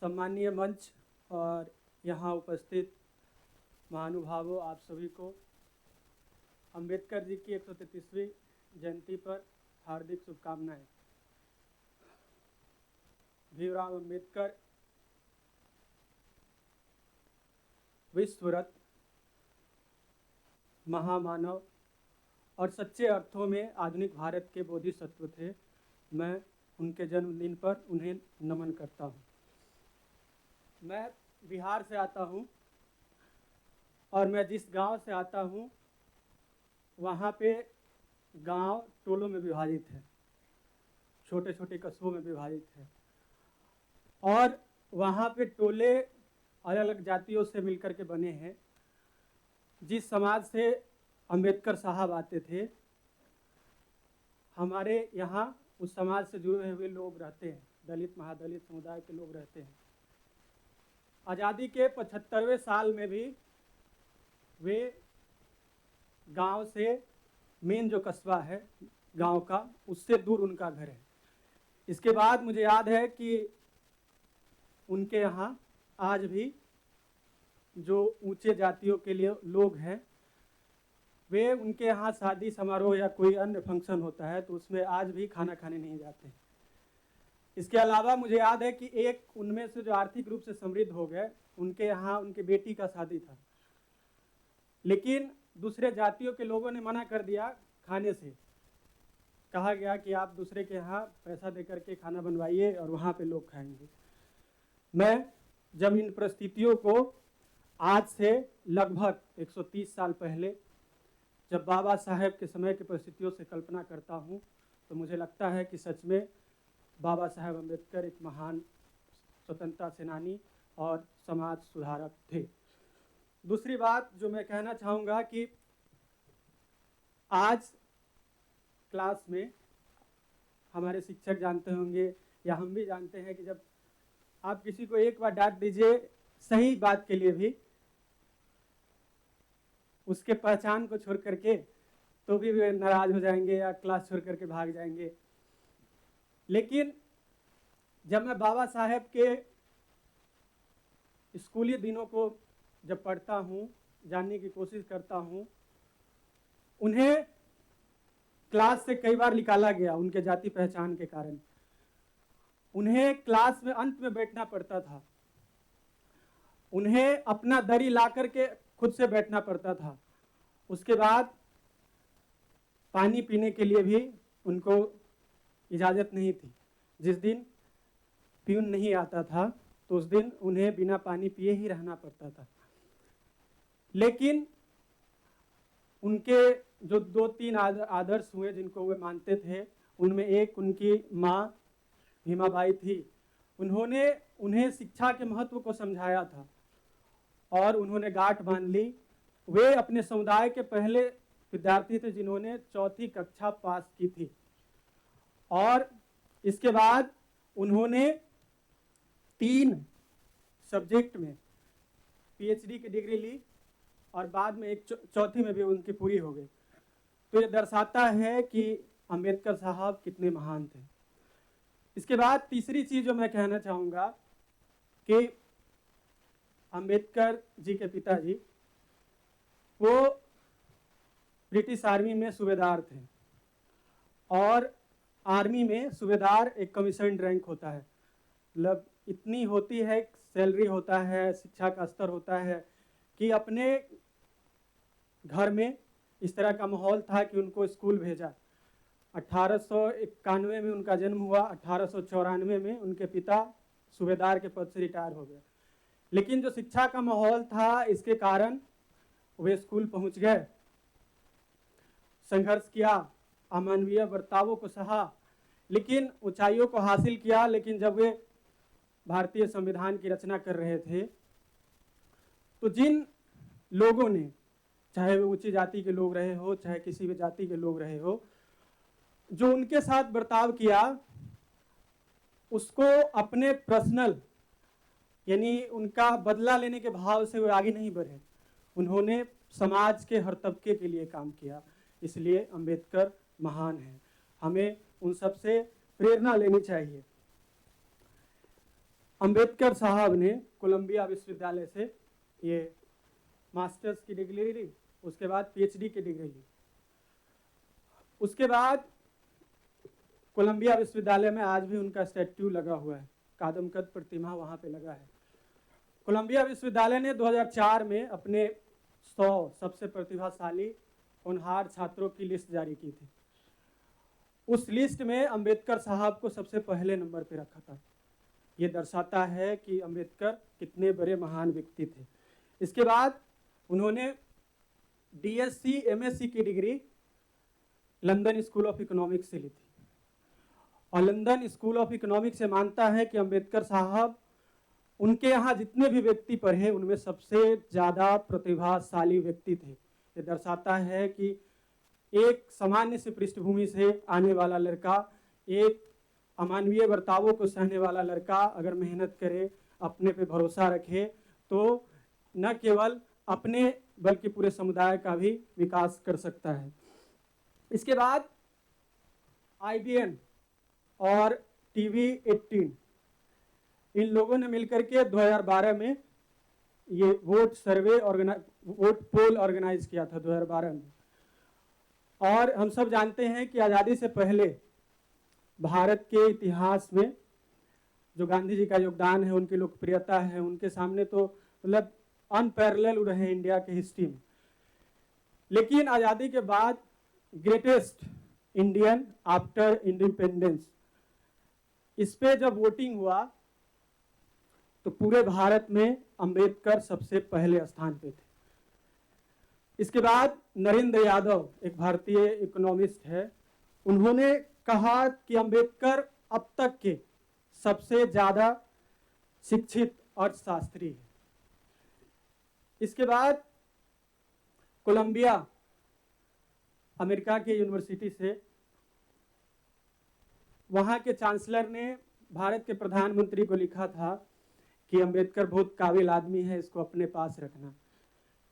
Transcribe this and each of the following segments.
सम्मानीय मंच और यहाँ उपस्थित महानुभावों, आप सभी को अंबेडकर जी की 133वीं जयंती पर हार्दिक शुभकामनाएं। भीमराव अंबेडकर विश्व रत्न, महामानव और सच्चे अर्थों में आधुनिक भारत के बोधिसत्व थे। मैं उनके जन्मदिन पर उन्हें नमन करता हूँ। मैं बिहार से आता हूँ और मैं जिस गांव से आता हूँ वहाँ पे गांव टोलों में विभाजित है, छोटे छोटे कस्बों में विभाजित है और वहाँ पे टोले अलग अलग जातियों से मिलकर के बने हैं। जिस समाज से अंबेडकर साहब आते थे, हमारे यहाँ उस समाज से जुड़े हुए लोग रहते हैं, दलित महादलित समुदाय के लोग रहते हैं। आज़ादी के 75वें साल में भी वे गांव से मेन जो कस्बा है गांव का, उससे दूर उनका घर है। इसके बाद मुझे याद है कि उनके यहाँ आज भी जो ऊंचे जातियों के लिए लोग हैं, वे उनके यहाँ शादी समारोह या कोई अन्य फंक्शन होता है तो उसमें आज भी खाना खाने नहीं जाते। इसके अलावा मुझे याद है कि एक उनमें से जो आर्थिक रूप से समृद्ध हो गए, उनके यहाँ उनके बेटी का शादी था, लेकिन दूसरे जातियों के लोगों ने मना कर दिया खाने से। कहा गया कि आप दूसरे के यहाँ पैसा दे करके खाना बनवाइए और वहाँ पे लोग खाएंगे। मैं जब इन परिस्थितियों को आज से लगभग 130 साल पहले जब बाबा साहेब के समय की परिस्थितियों से कल्पना करता हूँ तो मुझे लगता है कि सच में बाबा साहेब अम्बेडकर एक महान स्वतंत्रता सेनानी और समाज सुधारक थे। दूसरी बात जो मैं कहना चाहूँगा कि आज क्लास में हमारे शिक्षक जानते होंगे या हम भी जानते हैं कि जब आप किसी को एक बार डांट दीजिए सही बात के लिए भी, उसके पहचान को छोड़ करके, तो भी वे नाराज हो जाएंगे या क्लास छोड़ करके भाग जाएंगे। लेकिन जब मैं बाबा साहेब के स्कूली दिनों को जब पढ़ता हूँ, जानने की कोशिश करता हूँ, उन्हें क्लास से कई बार निकाला गया उनके जाति पहचान के कारण। उन्हें क्लास में अंत में बैठना पड़ता था, उन्हें अपना दरी ला करके खुद से बैठना पड़ता था। उसके बाद पानी पीने के लिए भी उनको इजाज़त नहीं थी। जिस दिन प्यून नहीं आता था तो उस दिन उन्हें बिना पानी पिए ही रहना पड़ता था। लेकिन उनके जो 2-3 आदर्श हुए जिनको वे मानते थे, उनमें एक उनकी माँ भीमाबाई थी। उन्होंने उन्हें शिक्षा के महत्व को समझाया था और उन्होंने गांठ बांध ली। वे अपने समुदाय के पहले विद्यार्थी थे जिन्होंने 4वीं कक्षा पास की थी और इसके बाद उन्होंने 3 सब्जेक्ट में पीएचडी की डिग्री ली और बाद में एक चौथी में भी उनकी पूरी हो गई। तो ये दर्शाता है कि अंबेडकर साहब कितने महान थे। इसके बाद तीसरी चीज़ जो मैं कहना चाहूँगा कि अंबेडकर जी के पिताजी वो ब्रिटिश आर्मी में सूबेदार थे और आर्मी में सूबेदार एक कमीशन रैंक होता है, मतलब इतनी होती है, सैलरी होता है, शिक्षा का स्तर होता है कि अपने घर में इस तरह का माहौल था कि उनको स्कूल भेजा। 1891 में उनका जन्म हुआ, 1894 में उनके पिता सूबेदार के पद से रिटायर हो गए। लेकिन जो शिक्षा का माहौल था, इसके कारण वे स्कूल पहुंच गए, संघर्ष किया, अमानवीय बर्तावों को सहा, लेकिन ऊंचाइयों को हासिल किया। लेकिन जब वे भारतीय संविधान की रचना कर रहे थे तो जिन लोगों ने, चाहे वे ऊंची जाति के लोग रहे हो चाहे किसी भी जाति के लोग रहे हो, जो उनके साथ बर्ताव किया उसको अपने पर्सनल यानी उनका बदला लेने के भाव से वे आगे नहीं बढ़े। उन्होंने समाज के हर तबके के लिए काम किया। इसलिए अंबेडकर महान हैं, हमें उन सब से प्रेरणा लेनी चाहिए। अंबेडकर साहब ने कोलंबिया विश्वविद्यालय से ये मास्टर्स की डिग्री ली, उसके बाद पीएचडी की डिग्री ली। उसके बाद कोलंबिया विश्वविद्यालय में आज भी उनका स्टैट्यू लगा हुआ है, कादमकद प्रतिमा वहाँ पे लगा है। कोलंबिया विश्वविद्यालय ने 2004 में अपने 100 सबसे प्रतिभाशाली होनहार छात्रों की लिस्ट जारी की थी। उस लिस्ट में अंबेडकर साहब को सबसे पहले नंबर पे रखा था। ये दर्शाता है कि अंबेडकर कितने बड़े महान व्यक्ति थे। इसके बाद उन्होंने डीएससी एमएससी की degree London school of economics से ली थी, और लंदन स्कूल ऑफ इकोनॉमिक्स से मानता है कि अंबेडकर साहब उनके यहाँ जितने भी व्यक्ति पढ़े उनमें सबसे ज़्यादा प्रतिभाशाली व्यक्ति थे। ये दर्शाता है कि एक सामान्य से पृष्ठभूमि से आने वाला लड़का, एक अमानवीय बर्तावों को सहने वाला लड़का अगर मेहनत करे, अपने पे भरोसा रखे, तो न केवल अपने बल्कि पूरे समुदाय का भी विकास कर सकता है। इसके बाद आईबीएन और टीवी 18 इन लोगों ने मिलकर के 2012 में ये वोट पोल ऑर्गेनाइज किया था 2012 में। और हम सब जानते हैं कि आज़ादी से पहले भारत के इतिहास में जो गांधी जी का योगदान है, उनकी लोकप्रियता है, उनके सामने तो मतलब अनपैरेलल रहे इंडिया के हिस्ट्री में। लेकिन आज़ादी के बाद ग्रेटेस्ट इंडियन आफ्टर इंडिपेंडेंस, इस पे जब वोटिंग हुआ तो पूरे भारत में अंबेडकर सबसे पहले स्थान पे थे। इसके बाद नरेंद्र यादव, एक भारतीय इकोनॉमिस्ट है, उन्होंने कहा कि अंबेडकर अब तक के सबसे ज्यादा शिक्षित अर्थशास्त्री है। इसके बाद कोलंबिया अमेरिका की यूनिवर्सिटी से वहाँ के चांसलर ने भारत के प्रधानमंत्री को लिखा था कि अंबेडकर बहुत काबिल आदमी है, इसको अपने पास रखना।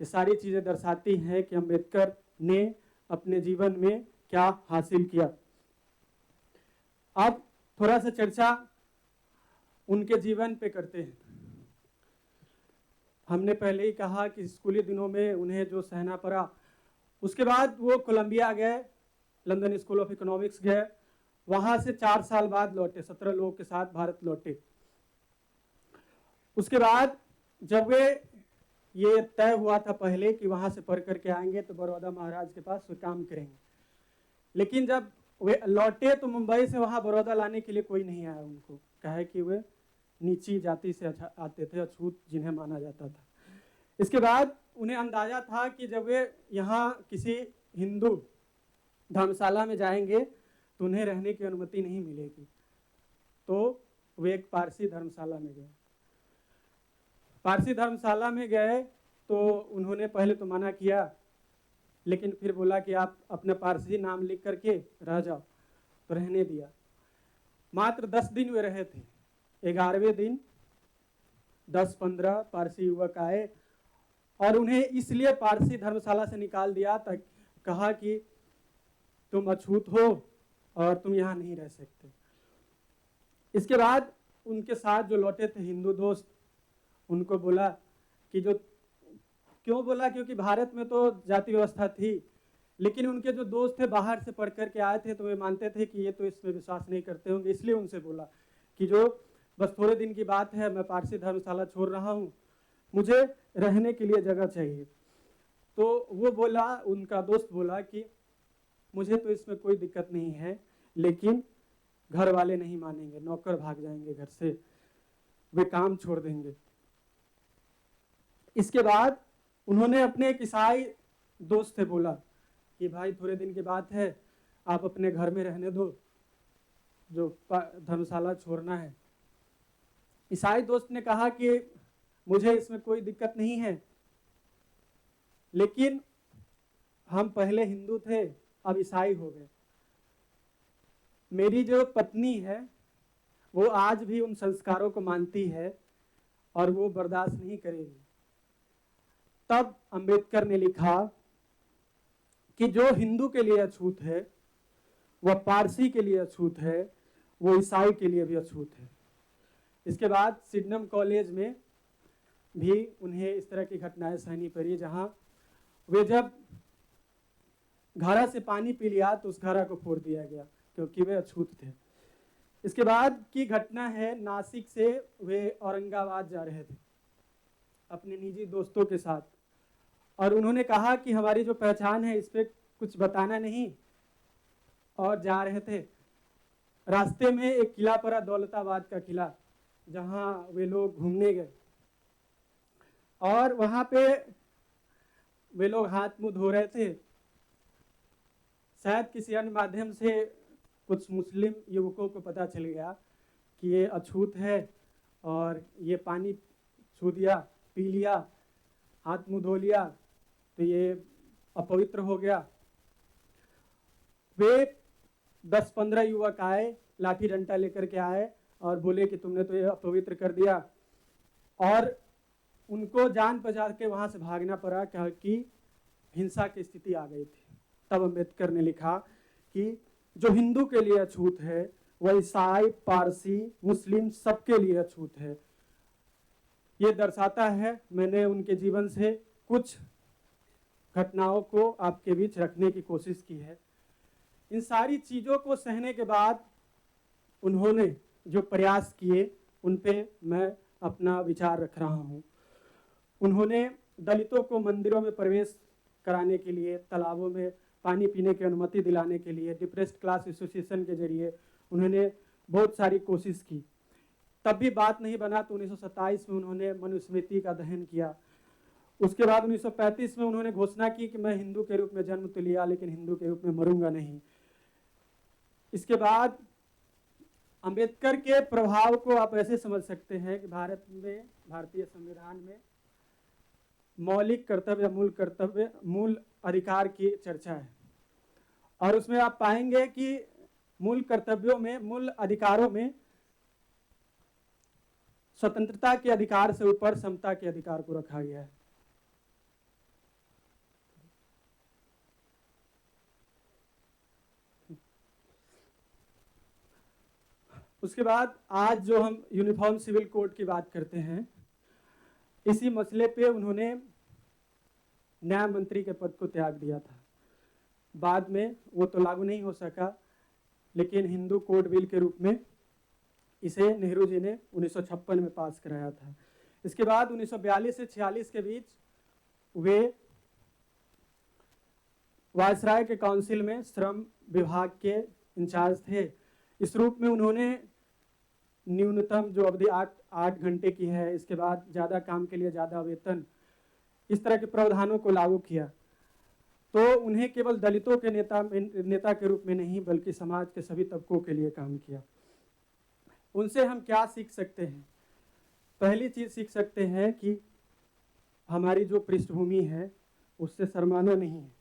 ये सारी चीज़ें दर्शाती हैं कि अंबेडकर ने अपने जीवन में क्या हासिल किया। अब थोड़ा सा चर्चा उनके जीवन पे करते हैं। हमने पहले ही कहा कि स्कूली दिनों में उन्हें जो सहना पड़ा, उसके बाद वो कोलंबिया गए, लंदन स्कूल ऑफ इकोनॉमिक्स गए, वहाँ से 4 साल बाद लौटे, 17 लोगों के साथ भारत लौटे। उसके बाद जब वे ये तय हुआ था पहले कि वहाँ से पढ़ करके आएंगे तो बड़ौदा महाराज के पास वे काम करेंगे, लेकिन जब वे लौटे तो मुंबई से वहाँ बड़ौदा लाने के लिए कोई नहीं आया उनको, कहे कि वे नीची जाति से आते थे, अछूत जिन्हें माना जाता था। इसके बाद उन्हें अंदाजा था कि जब वे यहाँ किसी हिंदू धर्मशाला में जाएंगे तो उन्हें रहने की अनुमति नहीं मिलेगी, तो वे एक पारसी धर्मशाला में गए। पारसी धर्मशाला में गए तो उन्होंने पहले तो मना किया, लेकिन फिर बोला कि आप अपना पारसी नाम लिख करके रह जाओ, तो रहने दिया। मात्र 10 दिन वे रहे थे। 11वें दिन 10-15 पारसी युवक आए और उन्हें इसलिए पारसी धर्मशाला से निकाल दिया, तक कहा कि तुम अछूत हो और तुम यहाँ नहीं रह सकते। इसके बाद उनके साथ जो लौटे थे हिंदू दोस्त, उनको बोला कि जो क्यों बोला, क्योंकि भारत में तो जाति व्यवस्था थी, लेकिन उनके जो दोस्त थे बाहर से पढ़ करके आए थे तो वे मानते थे कि ये तो इसमें विश्वास नहीं करते होंगे, इसलिए उनसे बोला कि जो बस थोड़े दिन की बात है, मैं पारसी धर्मशाला छोड़ रहा हूँ, मुझे रहने के लिए जगह चाहिए। तो वो बोला, उनका दोस्त बोला कि मुझे तो इसमें कोई दिक्कत नहीं है, लेकिन घर वाले नहीं मानेंगे, नौकर भाग जाएंगे घर से, वे काम छोड़ देंगे। इसके बाद उन्होंने अपने एक ईसाई दोस्त से बोला कि भाई थोड़े दिन की बात है, आप अपने घर में रहने दो, जो धर्मशाला छोड़ना है। ईसाई दोस्त ने कहा कि मुझे इसमें कोई दिक्कत नहीं है, लेकिन हम पहले हिंदू थे, अब ईसाई हो गए। मेरी जो पत्नी है वो आज भी उन संस्कारों को मानती है और वो बर्दाश्त नहीं करेगी। तब अंबेडकर ने लिखा कि जो हिंदू के लिए अछूत है वह पारसी के लिए अछूत है, वो ईसाई के लिए भी अछूत है। इसके बाद सिडनम कॉलेज में भी उन्हें इस तरह की घटनाएं सहनी पड़ी, जहां वे जब घड़ा से पानी पी लिया तो उस घड़ा को फोड़ दिया गया क्योंकि वे अछूत थे। इसके बाद की घटना है, नासिक से वे औरंगाबाद जा रहे थे अपने निजी दोस्तों के साथ, और उन्होंने कहा कि हमारी जो पहचान है इस पर कुछ बताना नहीं, और जा रहे थे। रास्ते में एक किला पड़ा, दौलताबाद का किला, जहां वे लोग घूमने गए और वहां पे वे लोग हाथ मुंह धो रहे थे। शायद किसी अन्य माध्यम से कुछ मुस्लिम युवकों को पता चल गया कि ये अछूत है और ये पानी छू दिया, पी लिया, हाथ मुंह धो लिया तो ये अपवित्र हो गया। वे 10-15 युवक आए, लाठी डंडा लेकर के आए और बोले कि तुमने तो ये अपवित्र कर दिया, और उनको जान बचा के वहां से भागना पड़ा क्योंकि हिंसा की स्थिति आ गई थी। तब अम्बेडकर ने लिखा कि जो हिंदू के लिए अछूत है वह ईसाई, पारसी, मुस्लिम सबके लिए अछूत है। ये दर्शाता है, मैंने उनके जीवन से कुछ घटनाओं को आपके बीच रखने की कोशिश की है। इन सारी चीज़ों को सहने के बाद उन्होंने जो प्रयास किए उन पे मैं अपना विचार रख रहा हूँ। उन्होंने दलितों को मंदिरों में प्रवेश कराने के लिए, तालाबों में पानी पीने की अनुमति दिलाने के लिए, डिप्रेस्ड क्लास एसोसिएशन के जरिए उन्होंने बहुत सारी कोशिश की। तब भी बात नहीं बना तो 1927 में उन्होंने मनुस्मृति का दहन किया। उसके बाद 1935 में उन्होंने घोषणा की कि मैं हिंदू के रूप में जन्म तो लिया लेकिन हिंदू के रूप में मरूंगा नहीं। इसके बाद अंबेडकर के प्रभाव को आप ऐसे समझ सकते हैं कि भारत में, भारतीय संविधान में मौलिक कर्तव्य, मूल अधिकार की चर्चा है, और उसमें आप पाएंगे कि मूल कर्तव्यों में, मूल अधिकारों में स्वतंत्रता के अधिकार से ऊपर समता के अधिकार को रखा गया है। उसके बाद आज जो हम यूनिफॉर्म सिविल कोड की बात करते हैं, इसी मसले पे उन्होंने न्याय मंत्री के पद को त्याग दिया था। बाद में वो तो लागू नहीं हो सका, लेकिन हिंदू कोड बिल के रूप में इसे नेहरू जी ने 1956 में पास कराया था। इसके बाद 1942 से 46 के बीच वे वायसराय के काउंसिल में श्रम विभाग के इंचार्ज थे। इस रूप में उन्होंने न्यूनतम जो अवधि 8 घंटे की है, इसके बाद ज़्यादा काम के लिए ज़्यादा वेतन, इस तरह के प्रावधानों को लागू किया। तो उन्हें केवल दलितों के नेता के रूप में नहीं बल्कि समाज के सभी तबकों के लिए काम किया। उनसे हम क्या सीख सकते हैं? पहली चीज़ सीख सकते हैं कि हमारी जो पृष्ठभूमि है उससे शर्माना नहीं है।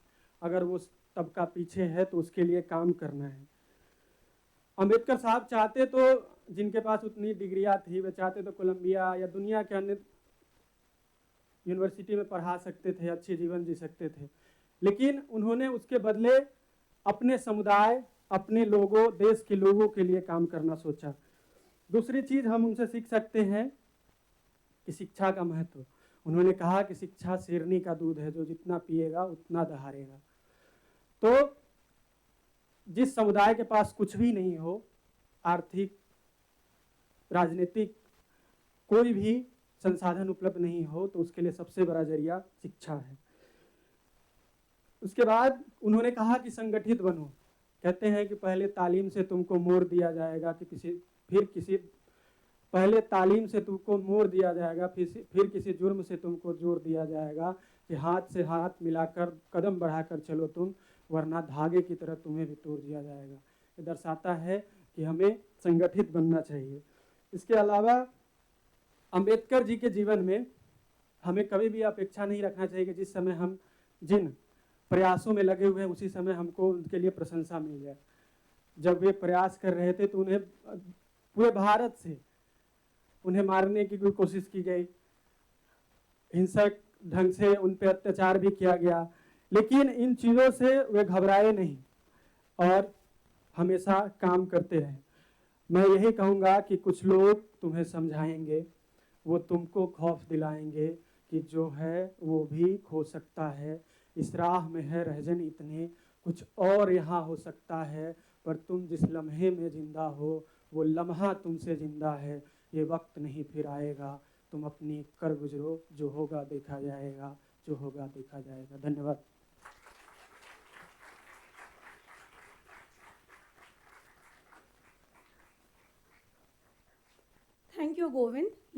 अगर वो तबका पीछे है तो उसके लिए काम करना है। अंबेडकर साहब चाहते तो, जिनके पास उतनी डिग्रियां थी, वे चाहते तो कोलंबिया या दुनिया के अन्य यूनिवर्सिटी में पढ़ा सकते थे, अच्छे जीवन जी सकते थे, लेकिन उन्होंने उसके बदले अपने समुदाय, अपने लोगों, देश के लोगों के लिए काम करना सोचा। दूसरी चीज़ हम उनसे सीख सकते हैं कि शिक्षा का महत्व। उन्होंने कहा कि शिक्षा शेरनी का दूध है, जो जितना पिएगा उतना दहाड़ेगा। तो जिस समुदाय के पास कुछ भी नहीं हो, आर्थिक, राजनीतिक कोई भी संसाधन उपलब्ध नहीं हो, तो उसके लिए सबसे बड़ा जरिया शिक्षा है। उसके बाद उन्होंने कहा कि संगठित बनो। कहते हैं कि पहले तालीम से तुमको मोड़ दिया जाएगा कि पहले तालीम से तुमको मोड़ दिया जाएगा, फिर किसी जुर्म से तुमको जोड़ दिया जाएगा कि हाथ से हाथ मिलाकर कदम बढ़ाकर चलो तुम, वरना धागे की तरह तुम्हें भी तोड़ दिया जाएगा। ये दर्शाता है कि हमें संगठित बनना चाहिए। इसके अलावा अंबेडकर जी के जीवन में हमें कभी भी अपेक्षा नहीं रखना चाहिए कि जिस समय हम जिन प्रयासों में लगे हुए हैं उसी समय हमको उनके लिए प्रशंसा मिल जाए। जब वे प्रयास कर रहे थे तो उन्हें पूरे भारत से उन्हें मारने की कोशिश की गई, हिंसक ढंग से उन पर अत्याचार भी किया गया, लेकिन इन चीज़ों से वे घबराए नहीं और हमेशा काम करते रहे। मैं यही कहूँगा कि कुछ लोग तुम्हें समझाएंगे, वो तुमको खौफ दिलाएंगे कि जो है वो भी खो सकता है, इस राह में है रहजन इतने, कुछ और यहाँ हो सकता है, पर तुम जिस लम्हे में जिंदा हो वो लम्हा तुमसे जिंदा है, ये वक्त नहीं फिर आएगा, तुम अपनी कर गुजरो, जो होगा देखा जाएगा, जो होगा देखा जाएगा। धन्यवाद। Thank you, Govind.